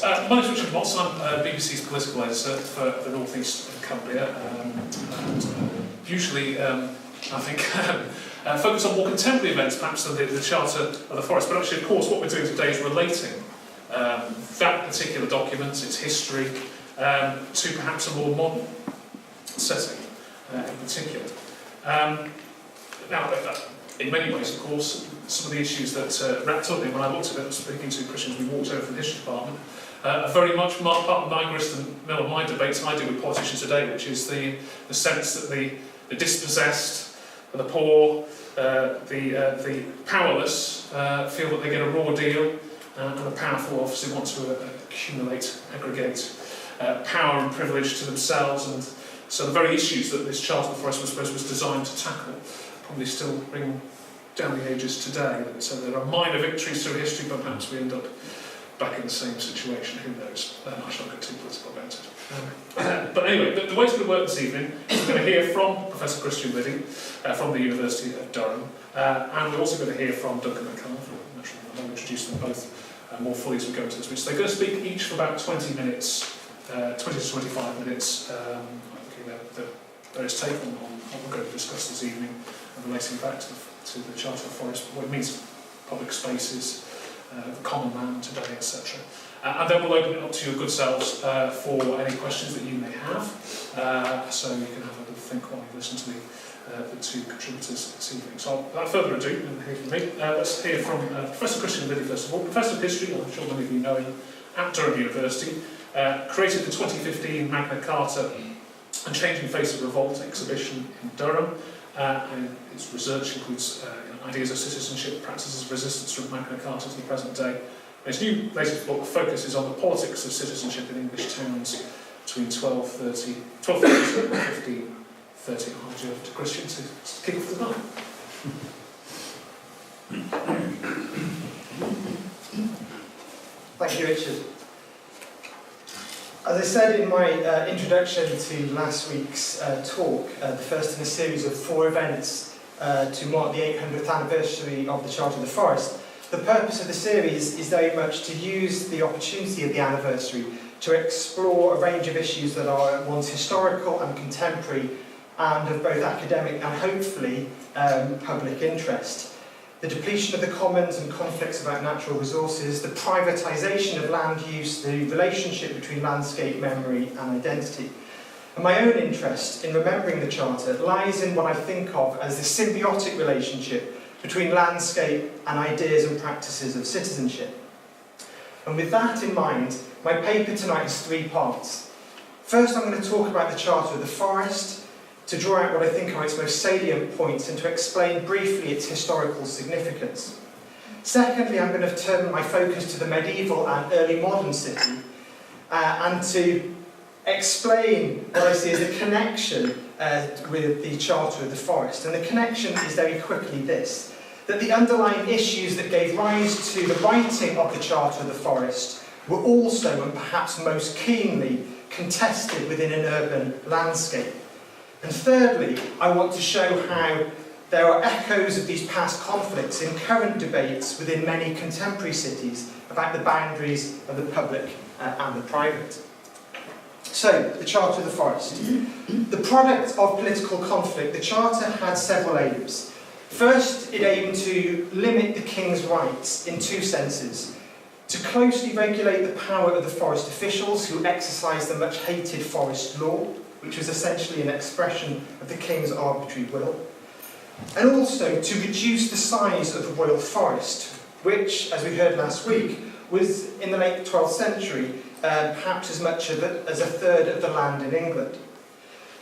My name is Richard Watts. I'm BBC's political editor for the North East Cumbria, and usually I think focus on more contemporary events perhaps than the Charter of the Forest, but actually of course what we're doing today is relating that particular document, its history, to perhaps a more modern setting in particular. Now, in many ways, of course, some of the issues that wrapped up in when I looked at it, speaking to Christians, we walked over from the history department, are very much part of my grist and mill of my debates I do with politicians today, which is the sense that the dispossessed, the poor, the powerless feel that they get a raw deal, and the powerful obviously want to accumulate, aggregate power and privilege to themselves, and so the very issues that this Charter of the Forest was designed to tackle probably still ring down the ages today. So there are minor victories through history, but perhaps we end up back in the same situation, who knows? I shan't get too political about it. But anyway, the way it's going to work this evening is we're going to hear from Professor Christian Liddy from the University of Durham, and we're also going to hear from Duncan Mackay. I'll introduce them both more fully as we go into this. So they're going to speak each for about 20 minutes, 20 to 25 minutes, the various take on what we're going to discuss this evening, and relating back to the Charter of the Forest, what it means for public spaces, the common man today, etc. And then we'll open it up to your good selves for any questions that you may have. So you can have a little think while you listen to the two contributors this evening. So without further ado, and hear from me, let's hear from Professor Christian Liddy first of all. Professor of History, I'm sure many of you know him, at Durham University, created the 2015 Magna Carta and Changing Face of Revolt exhibition in Durham, and its research includes ideas of citizenship, practices of resistance from Magna Carta to the present day. And his new latest book focuses on the politics of citizenship in English towns between 1230 and 1530. I'll hand you over to Christian to kick off the night. Thank you, Richard. As I said in my introduction to last week's talk, the first in a series of 4 events to mark the 800th anniversary of the Charter of the Forest, the purpose of the series is very much to use the opportunity of the anniversary to explore a range of issues that are at once historical and contemporary, and of both academic and hopefully public interest. The depletion of the commons and conflicts about natural resources, the privatisation of land use, the relationship between landscape, memory and identity. And my own interest in remembering the Charter lies in what I think of as the symbiotic relationship between landscape and ideas and practices of citizenship. And with that in mind, my paper tonight has 3 parts. First, I'm going to talk about the Charter of the Forest, to draw out what I think are its most salient points and to explain briefly its historical significance. Secondly, I'm going to turn my focus to the medieval and early modern city and to explain what I see as a connection with the Charter of the Forest. And the connection is very quickly this, that the underlying issues that gave rise to the writing of the Charter of the Forest were also, and perhaps most keenly, contested within an urban landscape. And thirdly, I want to show how there are echoes of these past conflicts in current debates within many contemporary cities about the boundaries of the public and the private. So, the Charter of the Forest. The product of political conflict, the Charter had several aims. First, it aimed to limit the King's rights in 2 senses. To closely regulate the power of the forest officials who exercised the much hated forest law, which was essentially an expression of the King's arbitrary will, and also to reduce the size of the royal forest, which, as we heard last week, was in the late 12th century perhaps as much as a third of the land in England.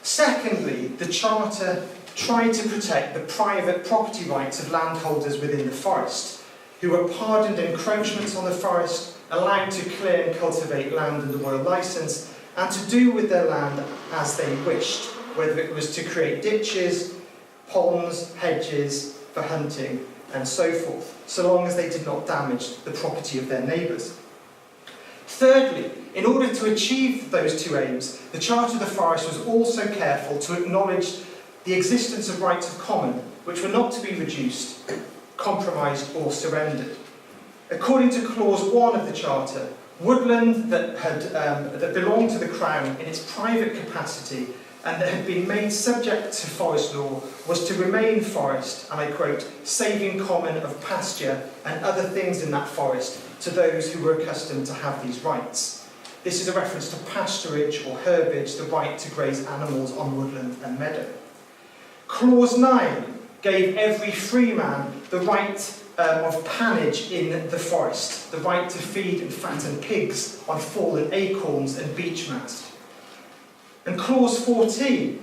Secondly, the Charter tried to protect the private property rights of landholders within the forest, who were pardoned encroachments on the forest, allowed to clear and cultivate land under royal licence, and to do with their land as they wished, whether it was to create ditches, ponds, hedges for hunting, and so forth, so long as they did not damage the property of their neighbours. Thirdly, in order to achieve those 2 aims, the Charter of the Forest was also careful to acknowledge the existence of rights of common, which were not to be reduced, compromised or surrendered. According to Clause 1 of the Charter, Woodland that belonged to the Crown in its private capacity and that had been made subject to forest law was to remain forest, and I quote, saving common of pasture and other things in that forest to those who were accustomed to have these rights. This is a reference to pasturage or herbage, the right to graze animals on woodland and meadow. Clause 9 gave every free man the right of pannage in the forest, the right to feed and fatten pigs on fallen acorns and beech mast. And clause 14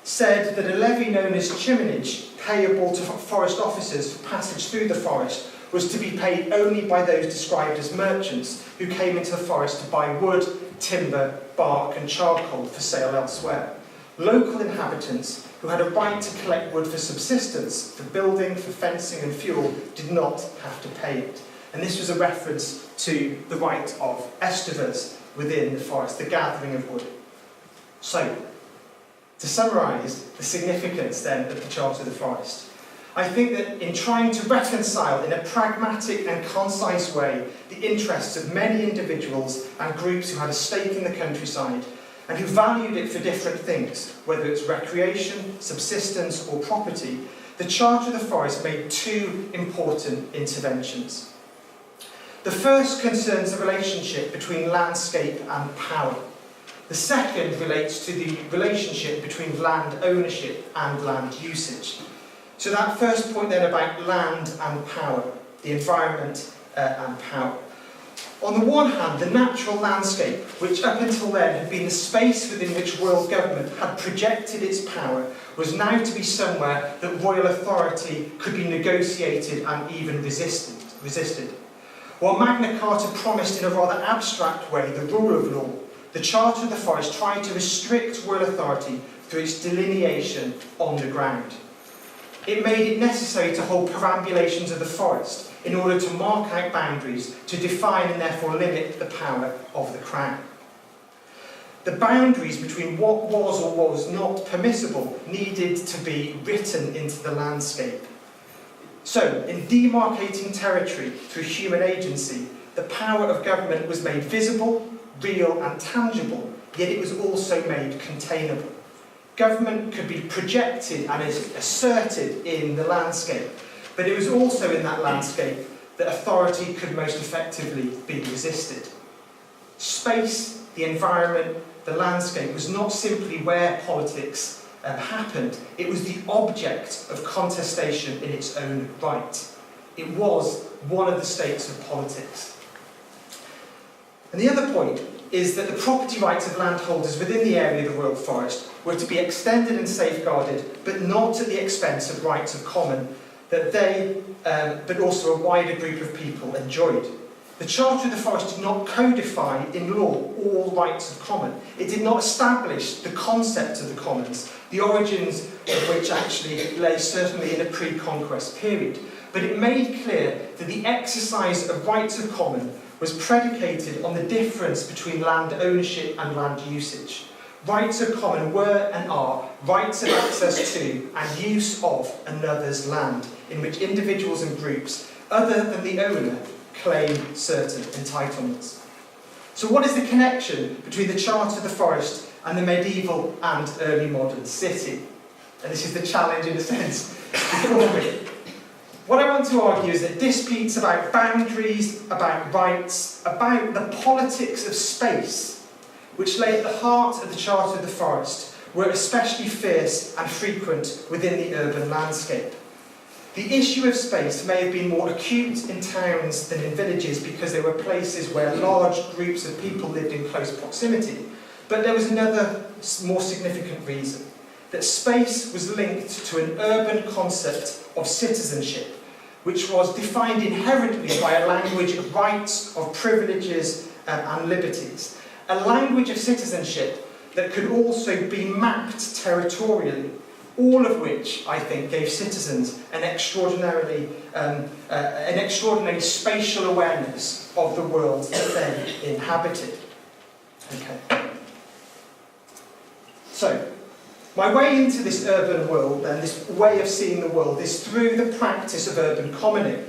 said that a levy known as chiminage, payable to forest officers for passage through the forest, was to be paid only by those described as merchants who came into the forest to buy wood, timber, bark and charcoal for sale elsewhere. Local inhabitants who had a right to collect wood for subsistence, for building, for fencing and fuel, did not have to pay it. And this was a reference to the right of estivers within the forest, the gathering of wood. So, to summarise the significance then of the Charter of the Forest, I think that in trying to reconcile in a pragmatic and concise way the interests of many individuals and groups who had a stake in the countryside and who valued it for different things, whether it's recreation, subsistence or property, the Charter of the Forest made two important interventions. The first concerns the relationship between landscape and power. The second relates to the relationship between land ownership and land usage. So that first point then about land and power, the environment and power. On the one hand, the natural landscape, which up until then had been the space within which royal government had projected its power, was now to be somewhere that royal authority could be negotiated and even resisted. While Magna Carta promised in a rather abstract way the rule of law, the Charter of the Forest tried to restrict royal authority through its delineation on the ground. It made it necessary to hold perambulations of the forest in order to mark out boundaries, to define and therefore limit the power of the Crown. The boundaries between what was or was not permissible needed to be written into the landscape. So, in demarcating territory through human agency, the power of government was made visible, real and tangible, yet it was also made containable. Government could be projected and asserted in the landscape, but it was also in that landscape that authority could most effectively be resisted. Space, the environment, the landscape was not simply where politics happened, it was the object of contestation in its own right. It was one of the states of politics. And the other point is that the property rights of landholders within the area of the Royal Forest were to be extended and safeguarded, but not at the expense of rights of common that they, but also a wider group of people enjoyed. The Charter of the Forest did not codify in law all rights of common. It did not establish the concept of the commons, the origins of which actually lay certainly in a pre-conquest period. But it made clear that the exercise of rights of common was predicated on the difference between land ownership and land usage. Rights of common were and are rights of access to and use of another's land, in which individuals and groups, other than the owner, claim certain entitlements. So what is the connection between the Charter of the Forest and the medieval and early modern city? And this is the challenge, in a sense, before me. What I want to argue is that disputes about boundaries, about rights, about the politics of space, which lay at the heart of the Charter of the Forest, were especially fierce and frequent within the urban landscape. The issue of space may have been more acute in towns than in villages because there were places where large groups of people lived in close proximity, but there was another more significant reason, that space was linked to an urban concept of citizenship, which was defined inherently by a language of rights, of privileges and liberties. A language of citizenship that could also be mapped territorially, all of which, I think, gave citizens an extraordinary spatial awareness of the world that they inhabited. Okay. So, my way into this urban world, and this way of seeing the world, is through the practice of urban commoning.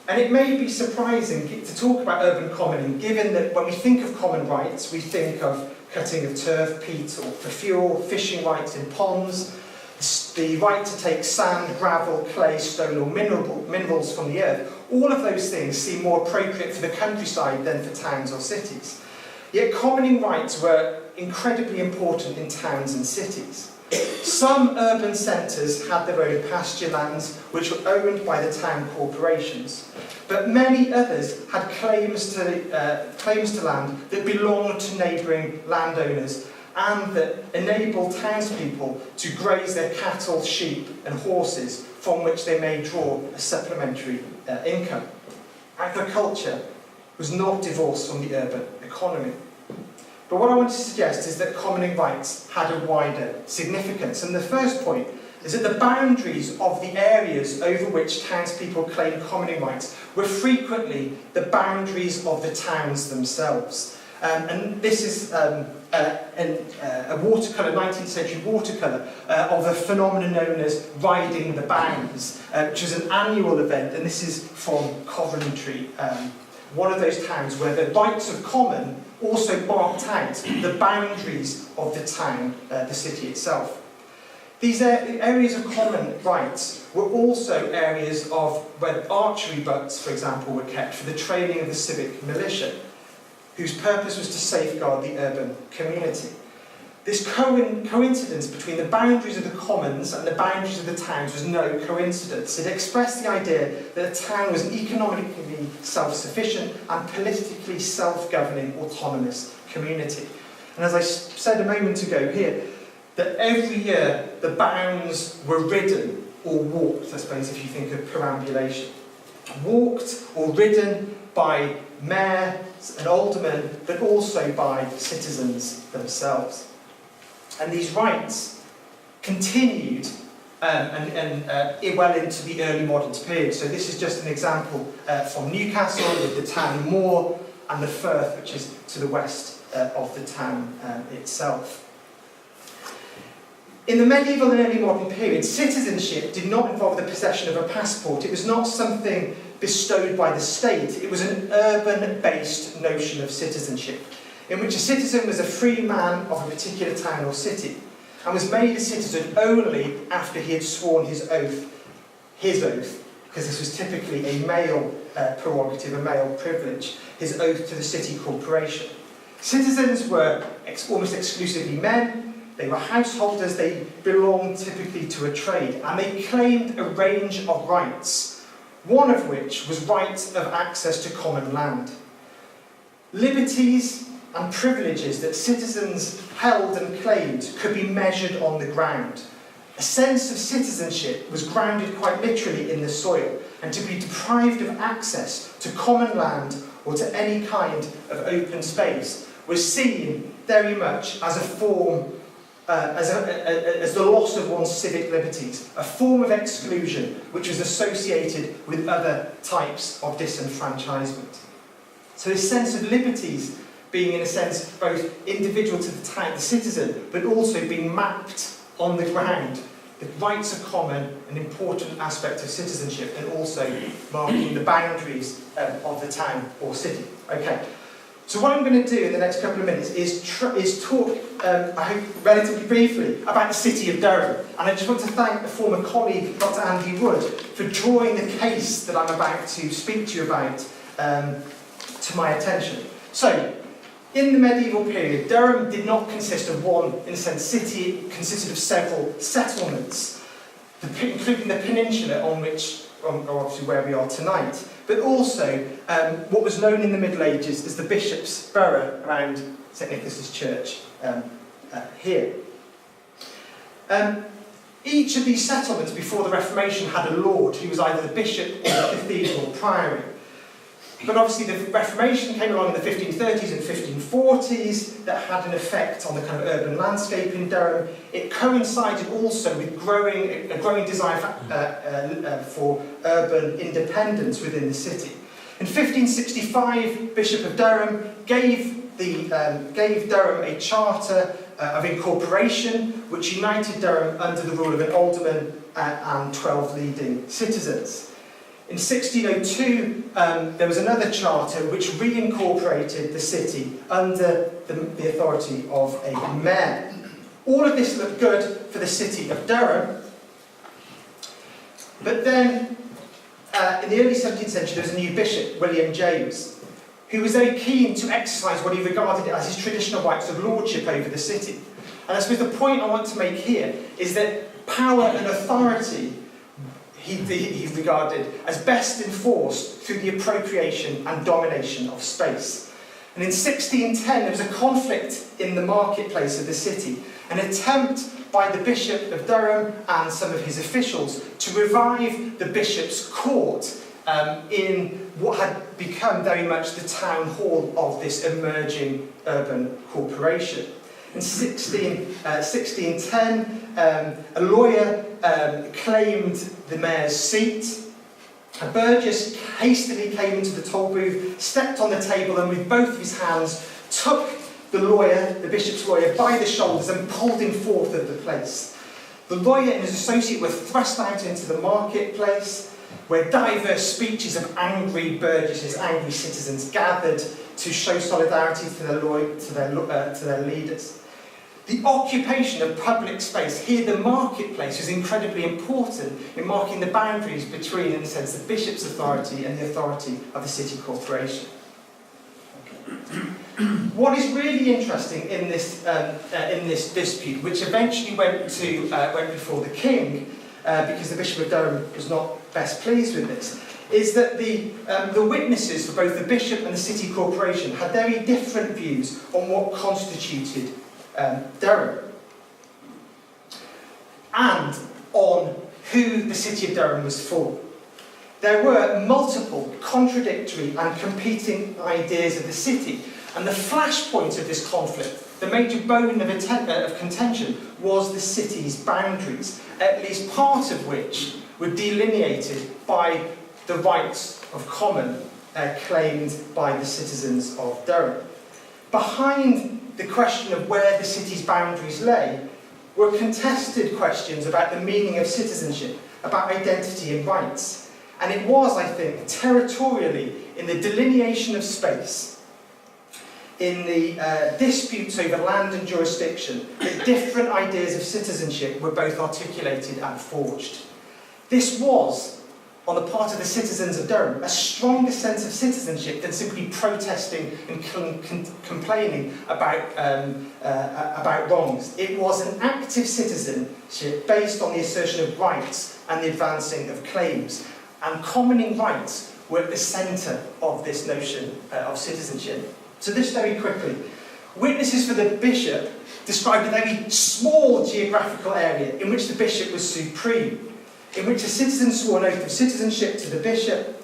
And it may be surprising to talk about urban commoning, given that when we think of common rights, we think of cutting of turf, peat or for fuel, fishing rights in ponds, the right to take sand, gravel, clay, stone or minerals from the earth. All of those things seem more appropriate for the countryside than for towns or cities. Yet commoning rights were incredibly important in towns and cities. Some urban centres had their own pasture lands, which were owned by the town corporations, but many others had claims to land that belonged to neighbouring landowners and that enabled townspeople to graze their cattle, sheep and horses, from which they may draw a supplementary income. Agriculture was not divorced from the urban economy. But what I want to suggest is that commoning rights had a wider significance. And the first point is that the boundaries of the areas over which townspeople claimed commoning rights were frequently the boundaries of the towns themselves. And this is a watercolour, 19th century watercolour, of a phenomenon known as riding the bounds, which is an annual event, and this is from Coventry, one of those towns where the rights of common also marked out the boundaries of the town, the city itself. These areas of common rights were also areas of where archery butts, for example, were kept for the training of the civic militia, whose purpose was to safeguard the urban community. This coincidence between the boundaries of the commons and the boundaries of the towns was no coincidence. It expressed the idea that a town was an economically self-sufficient and politically self-governing autonomous community. And as I said a moment ago here, that every year the bounds were ridden or walked, I suppose, if you think of perambulation. Walked or ridden by mayors and aldermen, but also by citizens themselves. And these rights continued well into the early modern period. So this is just an example from Newcastle with the town moor and the Firth, which is to the west of the town itself. In the medieval and early modern period, citizenship did not involve the possession of a passport. It was not something bestowed by the state. It was an urban-based notion of citizenship, in which a citizen was a free man of a particular town or city, and was made a citizen only after he had sworn his oath, because this was typically a male prerogative, a male privilege, his oath to the city corporation. Citizens were almost exclusively men. They were householders, they belonged typically to a trade, and they claimed a range of rights, one of which was right of access to common land. Liberties and privileges that citizens held and claimed could be measured on the ground. A sense of citizenship was grounded quite literally in the soil, and to be deprived of access to common land or to any kind of open space was seen very much as a form as the loss of one's civic liberties, a form of exclusion which was associated with other types of disenfranchisement. So this sense of liberties being in a sense both individual to the citizen, but also being mapped on the ground. The rights are common, an important aspect of citizenship, and also marking the boundaries of the town or city. Okay. So what I'm going to do in the next couple of minutes is talk, I hope relatively briefly, about the city of Durham. And I just want to thank a former colleague, Dr. Andy Wood, for drawing the case that I'm about to speak to you about to my attention. So, in the medieval period, Durham did not consist of one, in a sense, city. It consisted of several settlements, including the peninsula obviously where we are tonight, but also what was known in the Middle Ages as the Bishop's Borough around St Nicholas's Church here. Each of these settlements before the Reformation had a lord who was either the bishop or the cathedral priory. But obviously the Reformation came along in the 1530s and 1540s that had an effect on the kind of urban landscape in Durham. It coincided also with a growing desire for urban independence within the city. In 1565, Bishop of Durham gave Durham a charter of incorporation which united Durham under the rule of an alderman and 12 leading citizens. In 1602, there was another charter which reincorporated the city under the authority of a mayor. All of this looked good for the city of Durham, but then in the early 17th century there was a new bishop, William James, who was very keen to exercise what he regarded as his traditional rights of lordship over the city. And I suppose the point I want to make here is that power and authority he regarded as best enforced through the appropriation and domination of space. And in 1610 there was a conflict in the marketplace of the city, an attempt by the Bishop of Durham and some of his officials to revive the Bishop's Court in what had become very much the town hall of this emerging urban corporation. In 1610, a lawyer claimed the mayor's seat. A burgess hastily came into the toll booth, stepped on the table, and with both of his hands took the lawyer, the bishop's lawyer, by the shoulders and pulled him forth of the place. The lawyer and his associate were thrust out into the marketplace, where diverse speeches of angry burgesses, angry citizens gathered to show solidarity to their leaders. The occupation of public space, here the marketplace, was incredibly important in marking the boundaries between, in a sense, the bishop's authority and the authority of the city corporation. What is really interesting in this dispute, which eventually went before the king, because the Bishop of Durham was not best pleased with this, is that the witnesses for both the bishop and the city corporation had very different views on what constituted Durham, and on who the city of Durham was for. There were multiple contradictory and competing ideas of the city, and the flashpoint of this conflict, the major bone of contention, was the city's boundaries, at least part of which were delineated by the rights of common claimed by the citizens of Durham. Behind the question of where the city's boundaries lay were contested questions about the meaning of citizenship, about identity and rights. And it was, I think, territorially, in the delineation of space, in the disputes over land and jurisdiction, that different ideas of citizenship were both articulated and forged. This was, on the part of the citizens of Durham, a stronger sense of citizenship than simply protesting and complaining about wrongs. It was an active citizenship based on the assertion of rights and the advancing of claims. And commoning rights were at the centre of this notion of citizenship. So this very quickly. Witnesses for the bishop described a very small geographical area in which the bishop was supreme, in which a citizen swore an oath of citizenship to the bishop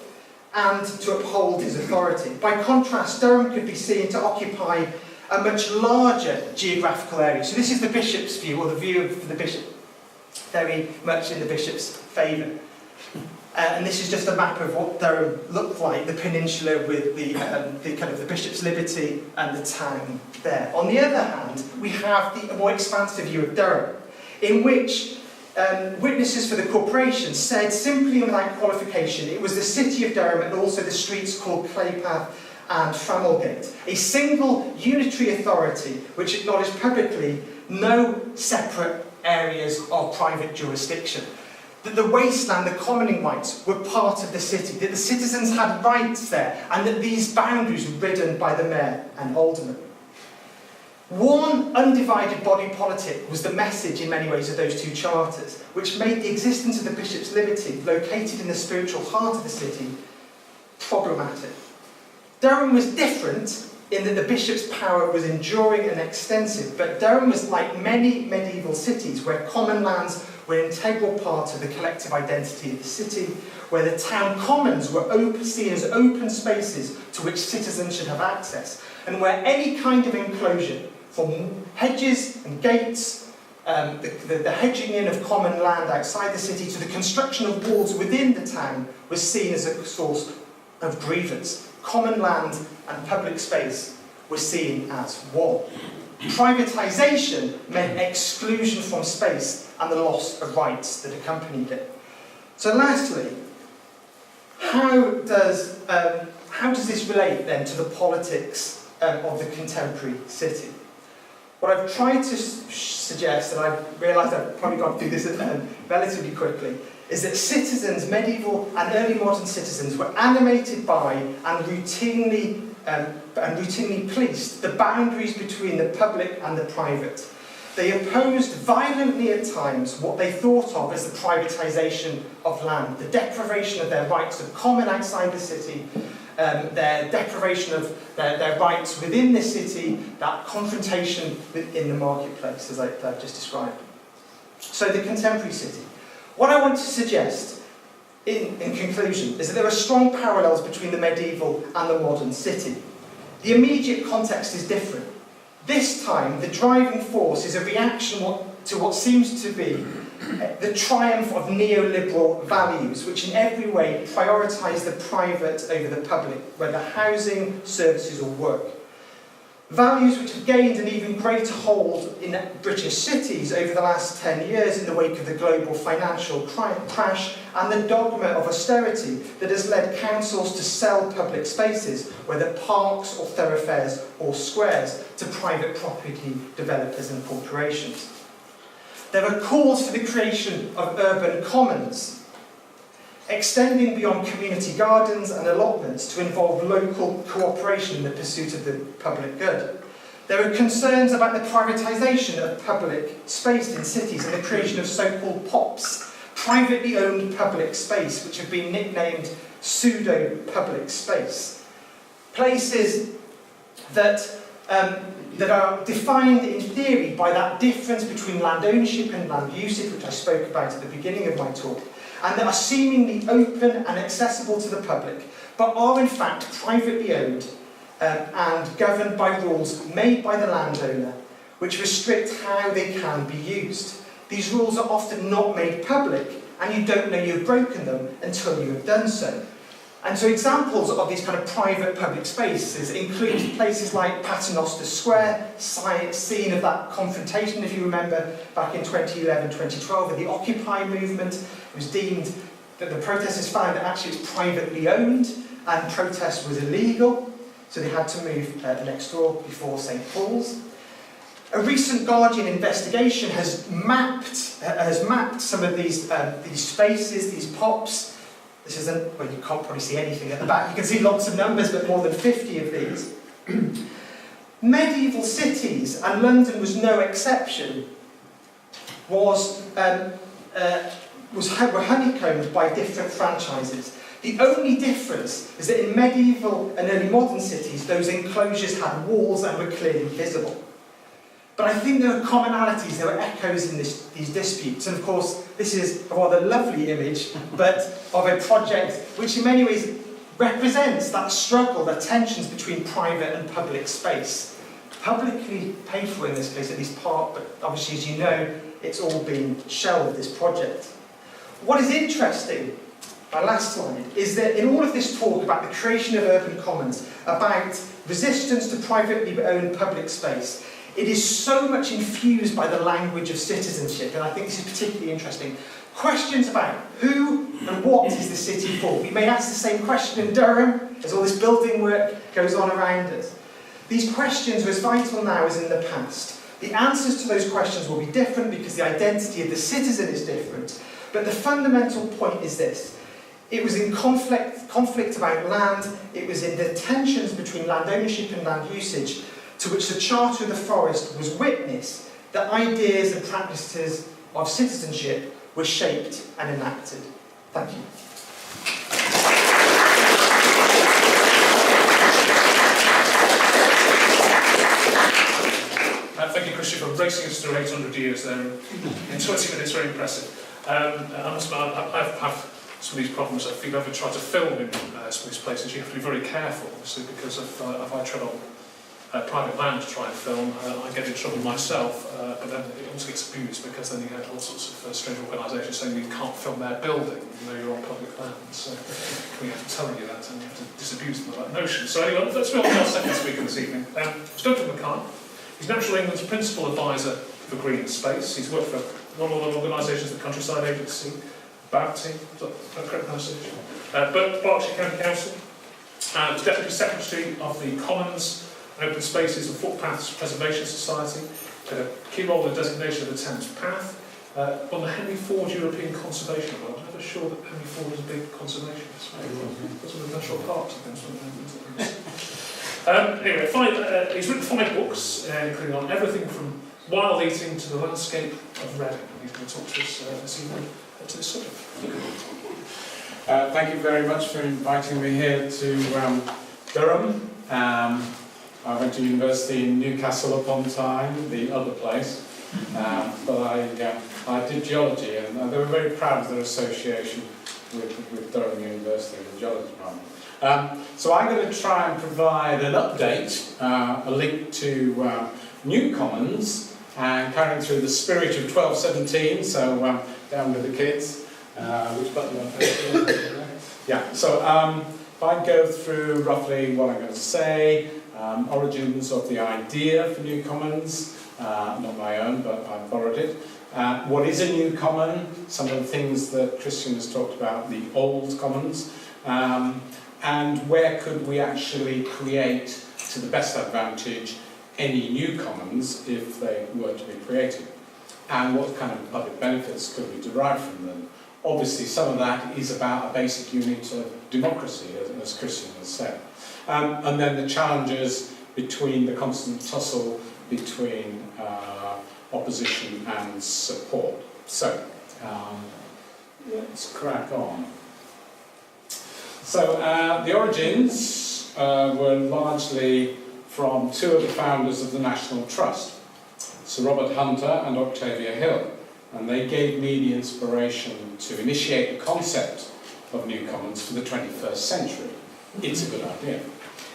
and to uphold his authority. By contrast, Durham could be seen to occupy a much larger geographical area. So this is the bishop's view, or the view of the bishop, very much in the bishop's favour. And this is just a map of what Durham looked like, the peninsula with the kind of the Bishop's Liberty and the town there. On the other hand, we have the more expansive view of Durham, in which witnesses for the corporation said simply and without qualification it was the city of Durham and also the streets called Claypath and Frammelgate, a single unitary authority which acknowledged publicly no separate areas of private jurisdiction. That the wasteland, the commoning rights, were part of the city, that the citizens had rights there, and that these boundaries were ridden by the mayor and aldermen. One undivided body politic was the message in many ways of those two charters, which made the existence of the Bishop's Liberty, located in the spiritual heart of the city, problematic. Durham was different in that the bishop's power was enduring and extensive, but Durham was like many medieval cities where common lands were an integral part of the collective identity of the city, where the town commons were seen as open spaces to which citizens should have access, and where any kind of enclosure, from hedges and gates, the hedging in of common land outside the city, to the construction of walls within the town, was seen as a source of grievance. Common land and public space were seen as one. Privatisation meant exclusion from space and the loss of rights that accompanied it. So lastly, how does this relate then to the politics of the contemporary city? What I've tried to suggest, and I've realised I've probably gone through this relatively quickly, is that citizens, medieval and early modern citizens, were animated by and routinely policed the boundaries between the public and the private. They opposed violently at times what they thought of as the privatisation of land, the deprivation of their rights of common outside the city, their deprivation of their rights within the city, that confrontation in the marketplace, as I've just described. So the contemporary city. What I want to suggest, in conclusion, is that there are strong parallels between the medieval and the modern city. The immediate context is different. This time, the driving force is a reaction to what seems to be the triumph of neoliberal values, which in every way prioritise the private over the public, whether housing, services or work. Values which have gained an even greater hold in British cities over the last 10 years in the wake of the global financial crash and the dogma of austerity that has led councils to sell public spaces, whether parks or thoroughfares or squares, to private property developers and corporations. There are calls for the creation of urban commons, extending beyond community gardens and allotments to involve local cooperation in the pursuit of the public good. There are concerns about the privatisation of public space in cities and the creation of so-called POPs, privately owned public space, which have been nicknamed pseudo-public space. Places that are defined in theory by that difference between land ownership and land usage, which I spoke about at the beginning of my talk, and that are seemingly open and accessible to the public, but are in fact privately owned and governed by rules made by the landowner, which restrict how they can be used. These rules are often not made public, and you don't know you've broken them until you have done so. And so examples of these kind of private public spaces include places like Paternoster Square, scene of that confrontation, if you remember, back in 2011-2012 with the Occupy movement. It was deemed that the protesters found that actually it's privately owned and protest was illegal, so they had to move next door before St Paul's. A recent Guardian investigation has mapped some of these spaces, these POPs. This isn't, well, you can't probably see anything at the back. You can see lots of numbers, but more than 50 of these. Medieval cities, and London was no exception, were honeycombed by different franchises. The only difference is that in medieval and early modern cities, those enclosures had walls and were clearly visible. But I think there are commonalities, there are echoes in these disputes. And of course, this is a rather lovely image, but of a project which in many ways represents that struggle, the tensions between private and public space. Publicly paid for in this case, at least part, but obviously, as you know, it's all been shelved, this project. What is interesting, my last slide, is that in all of this talk about the creation of urban commons, about resistance to privately owned public space, it is so much infused by the language of citizenship, and I think this is particularly interesting. Questions about who and what is the city for? We may ask the same question in Durham as all this building work goes on around us. These questions are as vital now as in the past. The answers to those questions will be different because the identity of the citizen is different. But the fundamental point is this. It was in conflict about land, it was in the tensions between land ownership and land usage, to which the Charter of the Forest was witness that ideas and practices of citizenship were shaped and enacted. Thank you. Thank you, Christian, for racing us through 800 years there in 20 minutes. Very impressive. I must admit, I've some of these problems. If you've ever tried to film in some of these places, you have to be very careful, obviously, because if I tread on private land to try and film, I get in trouble myself, but then it also gets abused because then you get all sorts of strange organisations saying you can't film their building even though you're on public land. So we have to tell you that and you have to disabuse them of that notion. So anyway, let's move on to our second speaker this evening. It's Duncan Mackay. He's Natural England's principal advisor for green space. He's worked for one of the organisations, the Countryside Agency, Bounty, is that correct pronunciation? But Berkshire County Council. Was Deputy Secretary of the Commons and Open Spaces and Footpaths Preservation Society. Had a key role in the designation of the Thames Path. On the Henry Ford European Conservation Award. I'm never sure that Henry Ford is a big conservationist. That's one of the national parks, I think. Anyway, he's written 5 books, including on everything from wild eating to the landscape of Reading. He's going to talk to us this evening to this subject. Thank you very much for inviting me here to Durham. I went to university in Newcastle upon Tyne, the other place, but I did geology, and they were very proud of their association with Durham University, the geology department. So I'm going to try and provide an update, a link to New Commons, and carrying through the spirit of 1217, so down with the kids. Which button am I? Yeah, so if I go through roughly what I'm going to say, origins of the idea for New Commons, not my own, but I borrowed it. What is a new common? Some of the things that Christian has talked about, the old commons, and where could we actually create, to the best advantage, any new commons if they were to be created, and what kind of public benefits could we derive from them. Obviously, some of that is about a basic unit of democracy, as Christian has said. And then the challenges between the constant tussle between opposition and support. So, let's crack on. So, the origins were largely from 2 of the founders of the National Trust, Sir Robert Hunter and Octavia Hill. And they gave me the inspiration to initiate the concept of New Commons for the 21st century. It's a good idea.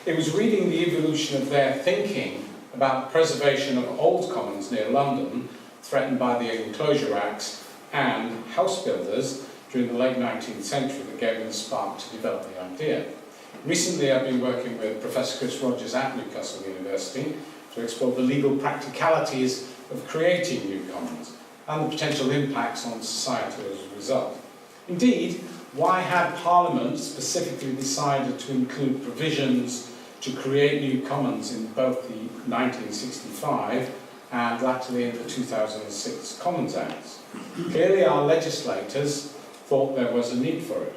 It was reading the evolution of their thinking about the preservation of old commons near London, threatened by the Enclosure Acts, and house builders during the late 19th century that gave them the spark to develop the idea. Recently, I've been working with Professor Chris Rogers at Newcastle University to explore the legal practicalities of creating new commons and the potential impacts on society as a result. Indeed, why had Parliament specifically decided to include provisions to create new commons in both the 1965 and latterly in the 2006 Commons Acts? Clearly, our legislators thought there was a need for it.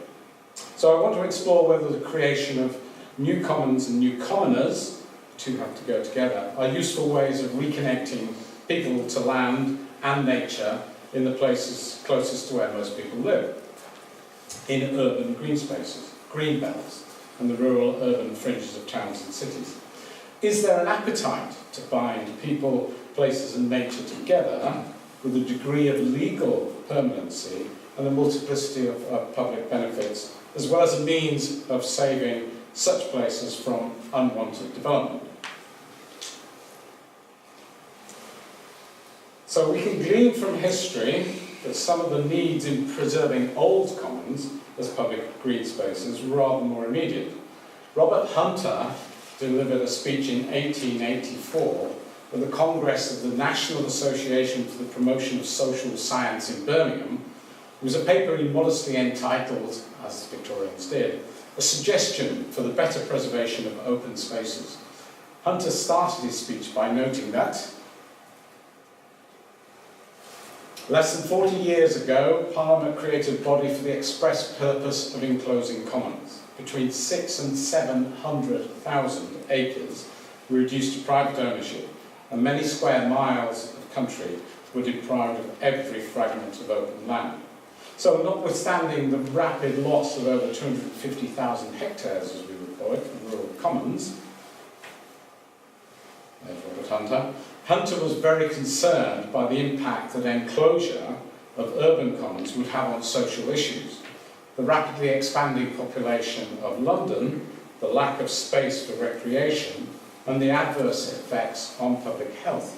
So I want to explore whether the creation of new commons and new commoners, the two have to go together, are useful ways of reconnecting people to land and nature in the places closest to where most people live, in urban green spaces, green belts, and the rural urban fringes of towns and cities. Is there an appetite to bind people, places and nature together with a degree of legal permanency and a multiplicity of public benefits, as well as a means of saving such places from unwanted development? So we can glean from history that some of the needs in preserving old commons as public green spaces were rather more immediate. Robert Hunter delivered a speech in 1884 at the Congress of the National Association for the Promotion of Social Science in Birmingham. It was a paper he modestly entitled, as the Victorians did, A Suggestion for the Better Preservation of Open Spaces. Hunter started his speech by noting that less than 40 years ago, Parliament created a body for the express purpose of enclosing commons. Between 600,000 and 700,000 acres were reduced to private ownership, and many square miles of country were deprived of every fragment of open land. So, notwithstanding the rapid loss of over 250,000 hectares, as we would call it, of rural commons, there's Robert Hunter, Hunter was very concerned by the impact that enclosure of urban commons would have on social issues. The rapidly expanding population of London, the lack of space for recreation, and the adverse effects on public health.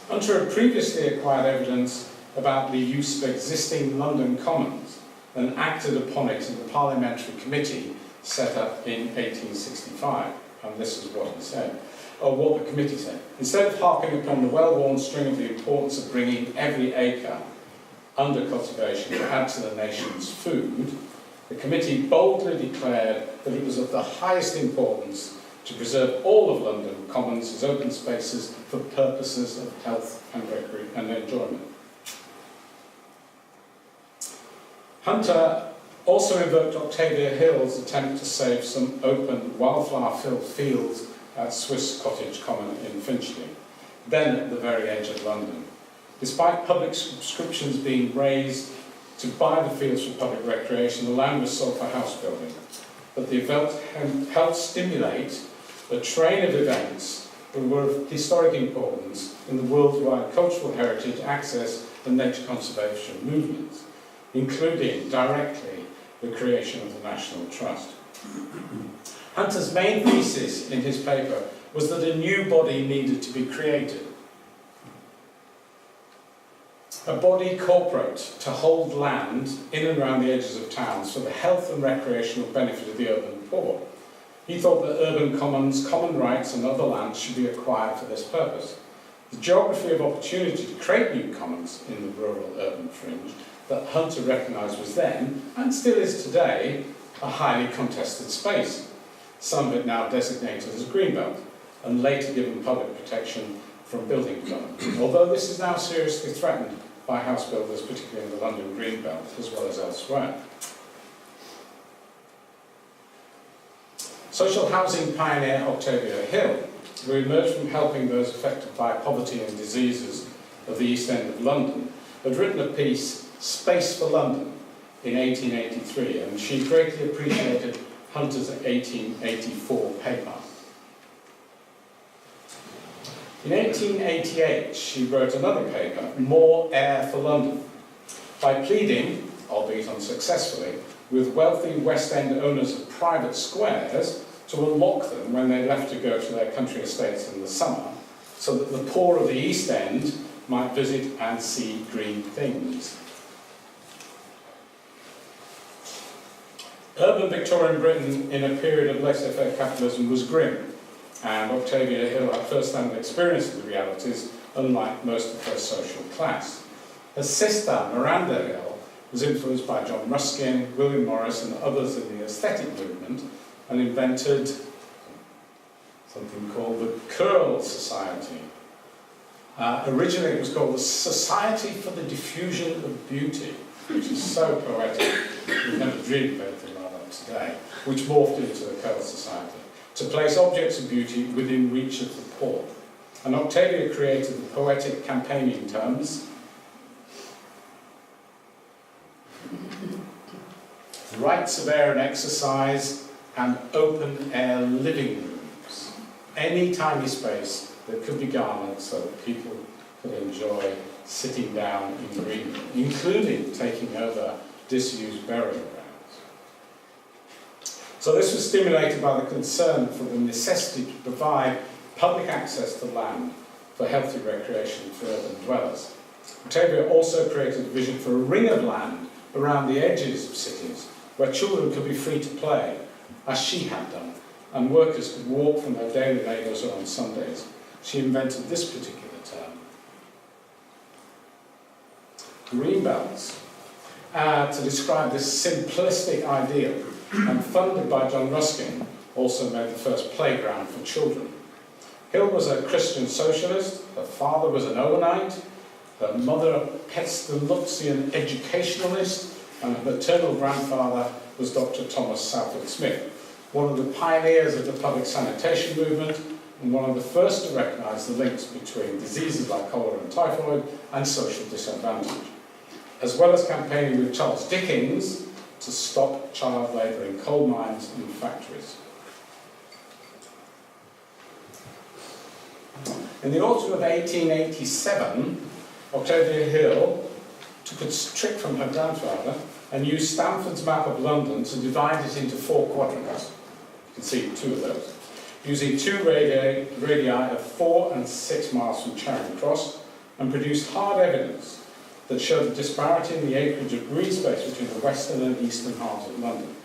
Hunter had previously acquired evidence about the use of existing London commons and acted upon it in the parliamentary committee set up in 1865. And this is what he said. of what the committee said. Instead of harping upon the well-worn string of the importance of bringing every acre under cultivation to add to the nation's food, the committee boldly declared that it was of the highest importance to preserve all of London Commons as open spaces for purposes of health and enjoyment. Hunter also invoked Octavia Hill's attempt to save some open, wildflower-filled fields at Swiss Cottage Common in Finchley, then at the very edge of London. Despite public subscriptions being raised to buy the fields for public recreation, the land was sold for house building. But the event helped stimulate a train of events that were of historic importance in the worldwide cultural heritage, access and nature conservation movements, including directly the creation of the National Trust. Hunter's main thesis in his paper was that a new body needed to be created. A body corporate to hold land in and around the edges of towns for the health and recreational benefit of the urban poor. He thought that urban commons, common rights and other lands should be acquired for this purpose. The geography of opportunity to create new commons in the rural-urban fringe that Hunter recognised was then, and still is today, a highly contested space, some of it now designated as Greenbelt, and later given public protection from building development, although this is now seriously threatened by house builders, particularly in the London Greenbelt, as well as elsewhere. Social housing pioneer Octavia Hill, who emerged from helping those affected by poverty and diseases of the East End of London, had written a piece, Space for London, in 1883, and she greatly appreciated Hunter's 1884 paper. In 1888, she wrote another paper, More Air for London, by pleading, albeit unsuccessfully, with wealthy West End owners of private squares to unlock them when they left to go to their country estates in the summer, so that the poor of the East End might visit and see green things. Urban Victorian Britain in a period of laissez-faire capitalism was grim, and Octavia Hill had first-hand experience of the realities, unlike most of her social class. Her sister, Miranda Hill, was influenced by John Ruskin, William Morris and others in the aesthetic movement, and invented something called the Curl Society. Originally it was called the Society for the Diffusion of Beauty, which is so poetic, we've never dreamed of anything like that today, which morphed into the Curl Society, to place objects of beauty within reach of the poor. And Octavia created the poetic campaigning terms rights of air and exercise and open air living rooms. Any tiny space that could be garnered so that people could enjoy sitting down in greenery, including taking over disused burial grounds. So this was stimulated by the concern for the necessity to provide public access to land for healthy recreation for urban dwellers. Octavia also created a vision for a ring of land around the edges of cities where children could be free to play, as she had done, and workers could walk from their daily labours or on Sundays. She invented this particular term, greenbelts, to describe this simplistic ideal, and funded by John Ruskin, also made the first playground for children. Hill was a Christian socialist, her father was an Owenite, her mother a pestalozzian educationalist, and her maternal grandfather was Dr. Thomas Salford Smith, one of the pioneers of the public sanitation movement and one of the first to recognise the links between diseases like cholera and typhoid and social disadvantage, as well as campaigning with Charles Dickens to stop child labour in coal mines and factories. In the autumn of 1887, Octavia Hill took a trick from her grandfather and used Stamford's map of London to divide it into 4 quadrants. You can see 2 of those. Using 2 radii of 4 and 6 miles from Charing Cross, and produced hard evidence that showed the disparity in the acreage of green space between the western and eastern halves of London.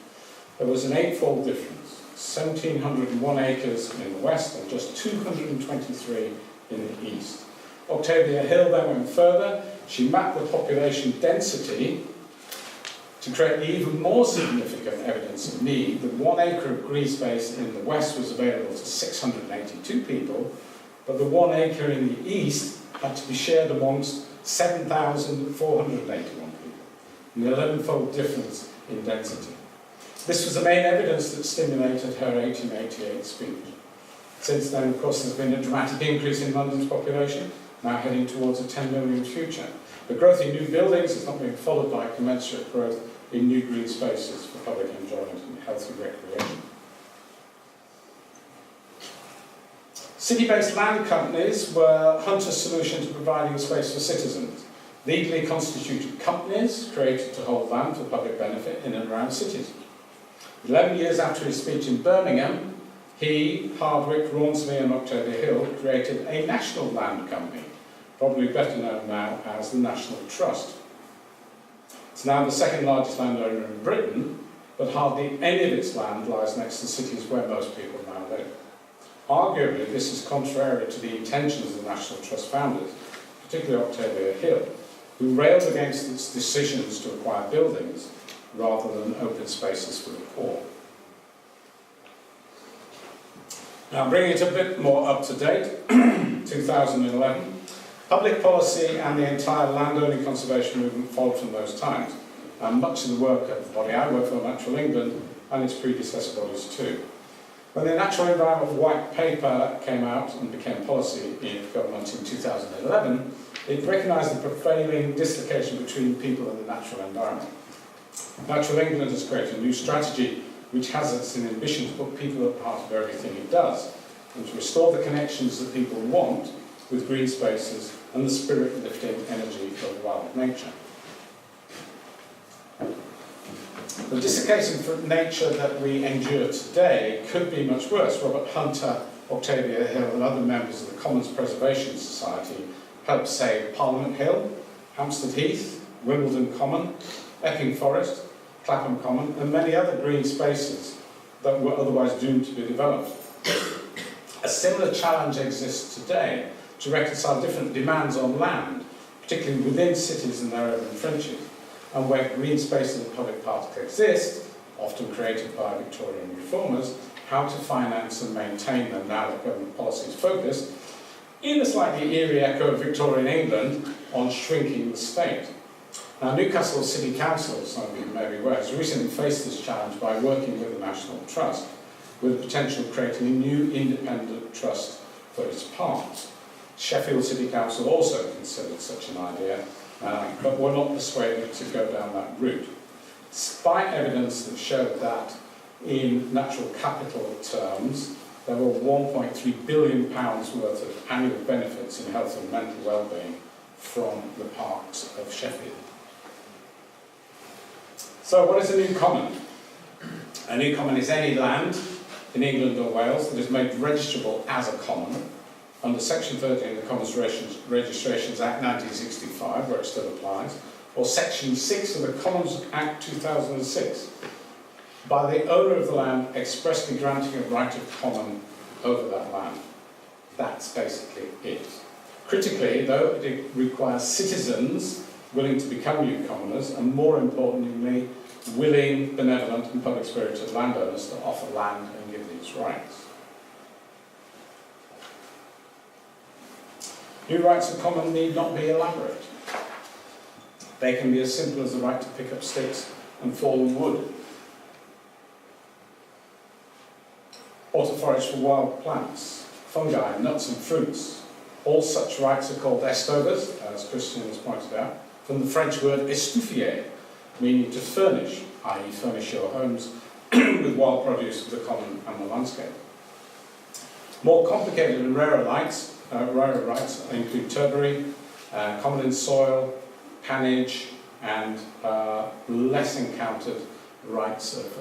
There was an 8-fold difference. 1,701 acres in the west and just 223 in the east. Octavia Hill then went further. She mapped the population density to create even more significant evidence of need. The 1 acre of green space in the west was available to 682 people, but the 1 acre in the east had to be shared amongst 7,481 people, an 11-fold difference in density. This was the main evidence that stimulated her 1888 speech. Since then, of course, there's been a dramatic increase in London's population, now heading towards a 10 million future. The growth in new buildings has not been followed by commensurate growth in new green spaces for public enjoyment and healthy recreation. City-based land companies were Hunter's solution to providing space for citizens. Legally constituted companies created to hold land for public benefit in and around cities. 11 years after his speech in Birmingham, he, Hardwick, Rawnsley and Octavia Hill created a national land company, probably better known now as the National Trust. It's now the second largest landowner in Britain, but hardly any of its land lies next to cities where most people now live. Arguably, this is contrary to the intentions of the National Trust founders, particularly Octavia Hill, who railed against its decisions to acquire buildings rather than open spaces for the poor. Now, bringing it a bit more up to date, 2011, public policy and the entire landowning conservation movement followed from those times, and much of the work of the body I work for, Natural England, and its predecessor bodies too. When the Natural Environment White Paper came out and became policy in government in 2011, it recognised the prevailing dislocation between people and the natural environment. Natural England has created a new strategy which has its ambition to put people at the heart of everything it does, and to restore the connections that people want with green spaces and the spirit-lifting energy of wild nature. The desiccation from nature that we endure today could be much worse. Robert Hunter, Octavia Hill and other members of the Commons Preservation Society helped save Parliament Hill, Hampstead Heath, Wimbledon Common, Epping Forest, Clapham Common and many other green spaces that were otherwise doomed to be developed. A similar challenge exists today to reconcile different demands on land, particularly within cities and their urban fringes, and where green spaces and public parks exist, often created by Victorian reformers, how to finance and maintain them now that government policy is focused, in a slightly eerie echo of Victorian England, on shrinking the state. Now, Newcastle City Council, some of you may be aware, has recently faced this challenge by working with the National Trust, with the potential of creating a new independent trust for its parks. Sheffield City Council also considered such an idea, but were not persuaded to go down that route, despite evidence that showed that in natural capital terms there were £1.3 billion worth of annual benefits in health and mental well-being from the parks of Sheffield. So what is a new common? A new common is any land in England or Wales that is made registrable as a common under Section 13 of the Commons Registrations Act 1965, where it still applies, or Section 6 of the Commons Act 2006, by the owner of the land expressly granting a right of common over that land. That's basically it. Critically, though, it requires citizens willing to become new commoners, and more importantly, willing, benevolent and public-spirited landowners to offer land and give these rights. New rights of common need not be elaborate. They can be as simple as the right to pick up sticks and fallen wood, or to forage for wild plants, fungi, nuts and fruits. All such rights are called estogas, as Christian has pointed out, from the French word estuffier, meaning to furnish, i.e. furnish your homes with wild produce of the common and the landscape. More complicated and rarer rights include turbary, common in soil, pannage, and less encountered rights of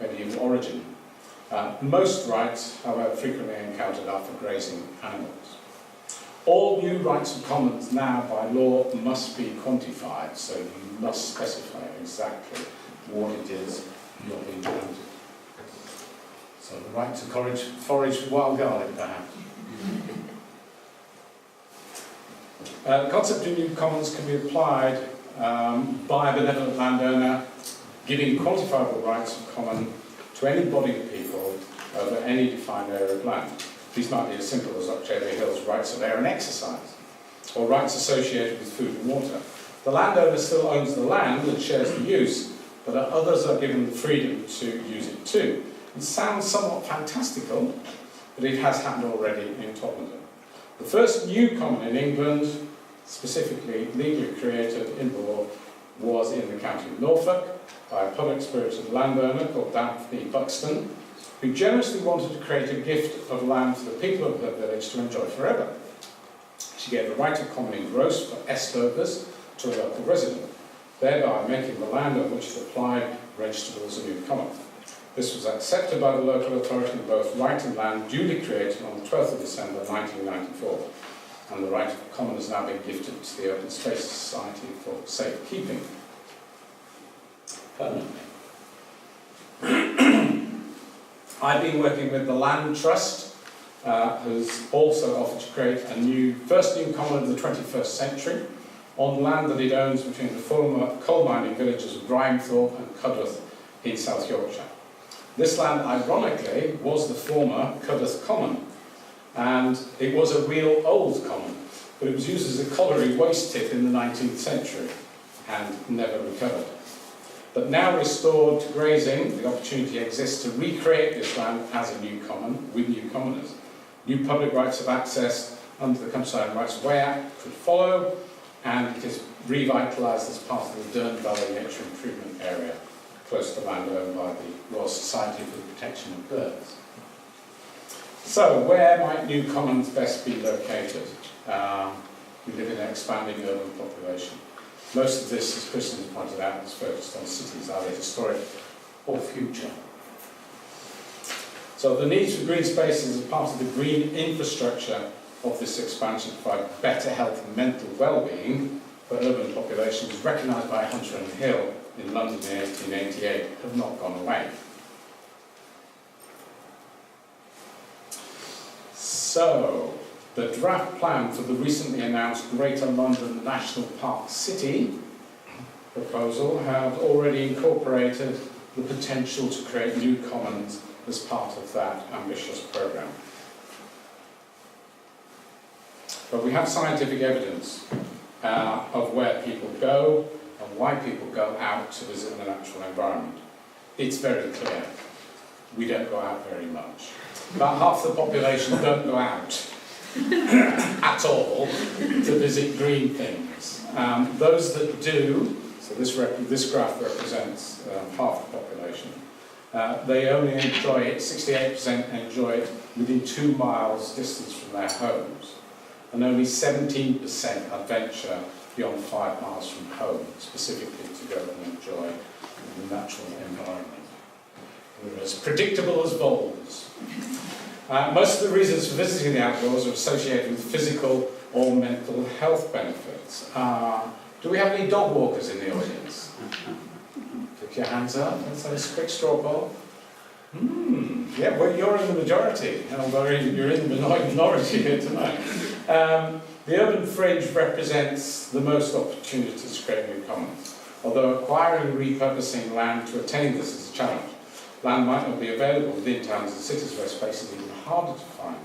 medieval origin. Most rights, however, frequently encountered are for grazing animals. All new rights of commons now, by law, must be quantified, so you must specify exactly what it is you're being granted. So the right to forage wild garlic, perhaps. The concept of new commons can be applied by a benevolent landowner giving quantifiable rights of common to any body of people over any defined area of land. These might be as simple as Octavia Hill's rights of air and exercise, or rights associated with food and water. The landowner still owns the land and shares the use, but others are given the freedom to use it too. It sounds somewhat fantastical, but it has happened already in Tottenham. The first new common in England, specifically legally created in the law, was in the county of Norfolk by a public-spirited landowner called Daphne Buxton, who generously wanted to create a gift of land for the people of her village to enjoy forever. She gave a right of common in gross for estovers to a local resident, thereby making the land on which it applied registrable as a new common. This was accepted by the local authority and both right and land duly created on the 12th of December 1994, and the right of common has now been gifted to the Open Space Society for safekeeping permanently. I've been working with the Land Trust, who's also offered to create a first new common of the 21st century on land that it owns between the former coal mining villages of Grimethorpe and Cudworth in South Yorkshire. This land, ironically, was the former Cudworth Common, and it was a real old common, but it was used as a colliery waste tip in the 19th century and never recovered. But now restored to grazing, the opportunity exists to recreate this land as a new common with new commoners. New public rights of access under the Countryside Rights of Way Act could follow, and it is revitalised as part of the Dearne Valley Nature Improvement Area, close to land owned by the Royal Society for the Protection of Birds. So, where might new commons best be located? We live in an expanding urban population. Most of this, as Kristen has pointed out, is focused on cities, either historic or future. So the needs for green spaces as part of the green infrastructure of this expansion to provide better health and mental well-being for urban populations, recognised by Hunter and Hill in London in 1888, have not gone away. So, the draft plan for the recently announced Greater London National Park City proposal had already incorporated the potential to create new commons as part of that ambitious programme. But we have scientific evidence of where people go and why people go out to visit the natural environment. It's very clear. We don't go out very much. About half the population don't go out at all to visit green things. Those that do, so this graph represents half the population, they only enjoy it, 68% enjoy it within 2 miles distance from their homes, and only 17% adventure beyond 5 miles from home, specifically to go and enjoy the natural environment. They're as predictable as voles. Most of the reasons for visiting the outdoors are associated with physical or mental health benefits. Do we have any dog walkers in the audience? Put your hands up. Let's quick straw poll. Yeah, well, you're in the majority, although you're in the minority here tonight. The urban fringe represents the most opportunities to create new commons, although acquiring and repurposing land to attain this is a challenge. Land might not be available within towns and cities where space is even harder to find.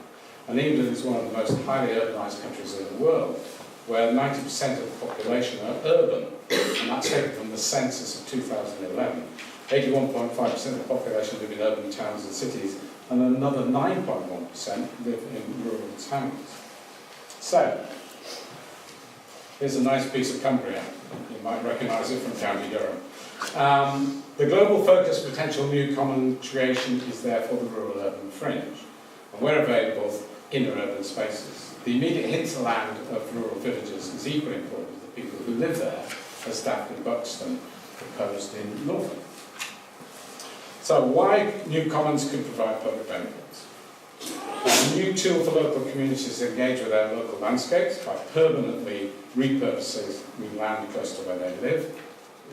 And England is one of the most highly urbanised countries in the world, where 90% of the population are urban, and that's taken from the census of 2011. 81.5% of the population live in urban towns and cities, and another 9.1% live in rural towns. So, here's a nice piece of Cumbria. You might recognise it from County Durham. The global focus potential new common creation is therefore the rural-urban fringe, and where available, inner urban spaces. The immediate hinterland of rural villages is equally important to the people who live there, as Daphne Buxton proposed in Norfolk. So why new commons could provide public benefits? A new tool for local communities to engage with their local landscapes by permanently repurposing land close to where they live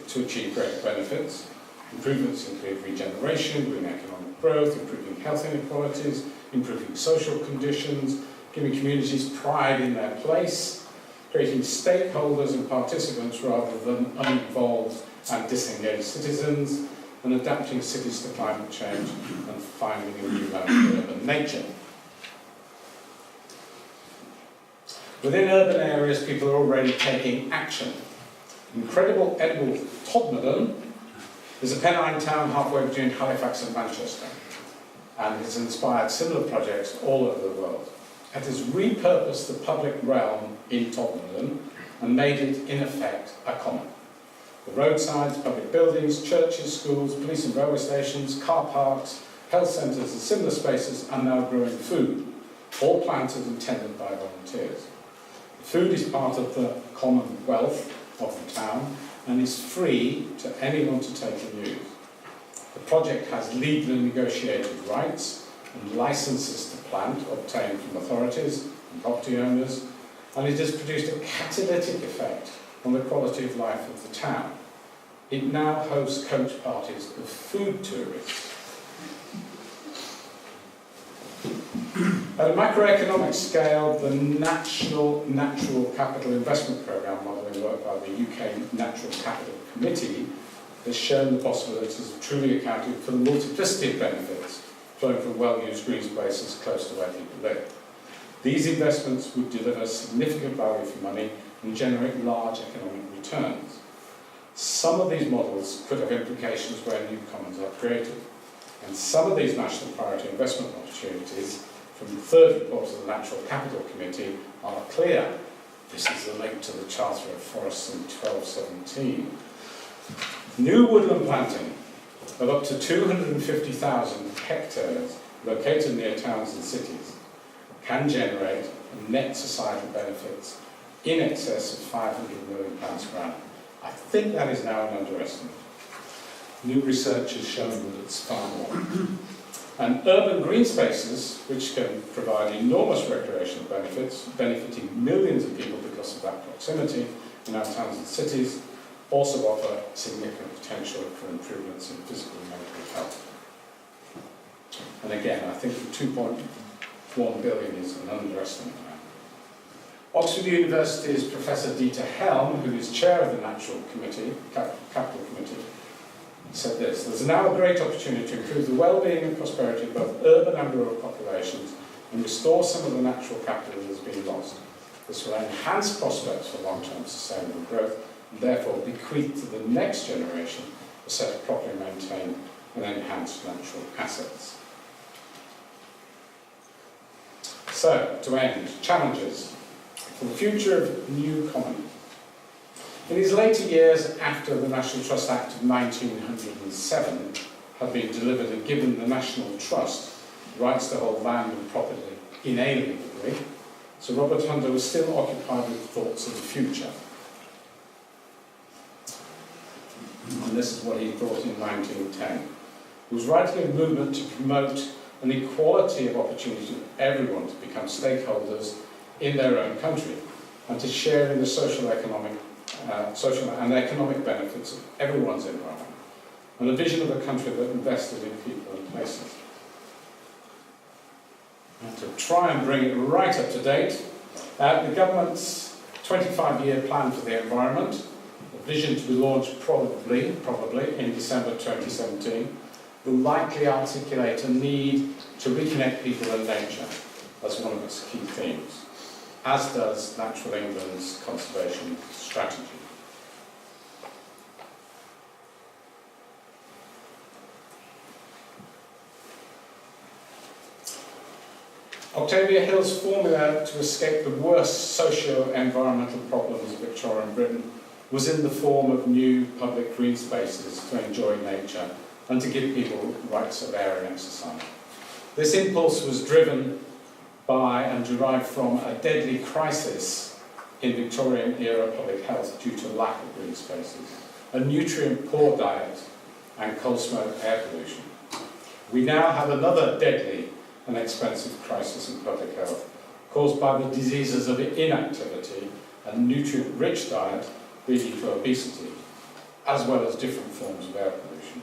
to achieve greater benefits. Improvements include regeneration, green economic growth, improving health inequalities, improving social conditions, giving communities pride in their place, creating stakeholders and participants rather than uninvolved and disengaged citizens, and adapting cities to climate change and finding a new home for urban nature. Within urban areas, people are already taking action. Incredible edible Todmorden is a Pennine town halfway between Halifax and Manchester, and has inspired similar projects all over the world. It has repurposed the public realm in Todmorden and made it, in effect, a common. The roadsides, public buildings, churches, schools, police and railway stations, car parks, health centres and similar spaces are now growing food, all planted and tended by volunteers. Food is part of the common wealth of the town and is free to anyone to take and use. The project has legally negotiated rights and licences to plant obtained from authorities and property owners, and it has produced a catalytic effect on the quality of life of the town. It now hosts coach parties of food tourists. At a macroeconomic scale, the National Natural Capital Investment Programme, modelling work by the UK Natural Capital Committee, has shown the possibilities of truly accounting for the multiplicity of benefits flowing from well-used green spaces close to where people live. These investments would deliver significant value for money and generate large economic returns. Some of these models could have implications where new commons are created, and some of these national priority investment opportunities from the third report of the Natural Capital Committee are clear. This is the link to the Charter of Forests in 1217. New woodland planting of up to 250,000 hectares located near towns and cities can generate net societal benefits in excess of £500 million per annum. I think that is now an underestimate. New research has shown that it's far more. And urban green spaces, which can provide enormous recreational benefits, benefiting millions of people because of that proximity in our towns and cities, also offer significant potential for improvements in physical and mental health. And again, I think the 2.1 billion is an underestimate. Oxford University's Professor Dieter Helm, who is chair of the Natural Capital Committee, said this: "There's now a great opportunity to improve the well-being and prosperity of both urban and rural populations and restore some of the natural capital that has been lost. This will enhance prospects for long-term sustainable growth and therefore bequeath to the next generation a set of properly maintained and enhanced natural assets." So, to end, challenges for the future of New Common. In his later years, after the National Trust Act of 1907 had been delivered and given the National Trust rights to hold land and property inalienably, Sir Robert Hunter was still occupied with thoughts of the future. And this is what he thought in 1910. He was writing a movement to promote an equality of opportunity for everyone to become stakeholders in their own country and to share in the social and economic benefits of everyone's environment, and a vision of a country that invested in people and places. And to try and bring it right up to date, the government's 25-year plan for the environment, a vision to be launched probably in December 2017, will likely articulate a need to reconnect people and nature as one of its key themes, as does Natural England's conservation strategy. Octavia Hill's formula to escape the worst socio-environmental problems of Victorian Britain was in the form of new public green spaces to enjoy nature and to give people rights of air and exercise. This impulse was driven by and derived from a deadly crisis in Victorian-era public health due to lack of green spaces, a nutrient-poor diet and coal smoke air pollution. We now have another deadly and expensive crisis in public health caused by the diseases of inactivity and nutrient-rich diet leading to obesity. as well as different forms of air pollution.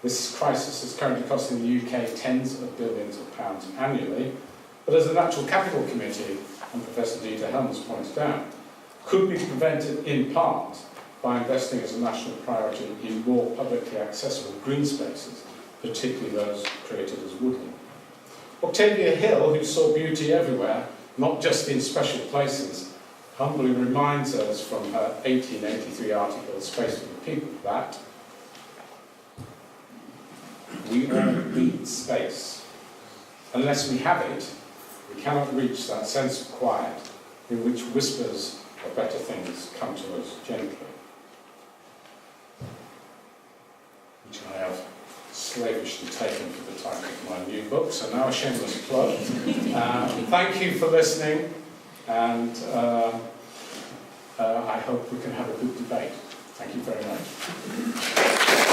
This crisis is currently costing the UK tens of billions of pounds annually, but as the Natural Capital Committee and Professor Dieter Helms pointed out, could be prevented in part by investing as a national priority in more publicly accessible green spaces, particularly those created as woodland. Octavia Hill, who saw beauty everywhere, not just in special places, humbly reminds us from her 1883 article, Space for the People, that we all need space. Unless we have it, we cannot reach that sense of quiet in which whispers of better things come to us gently. Which I have slavishly taken for the title of my new book, so now a shameless plug. Thank you for listening, and I hope we can have a good debate. Thank you very much.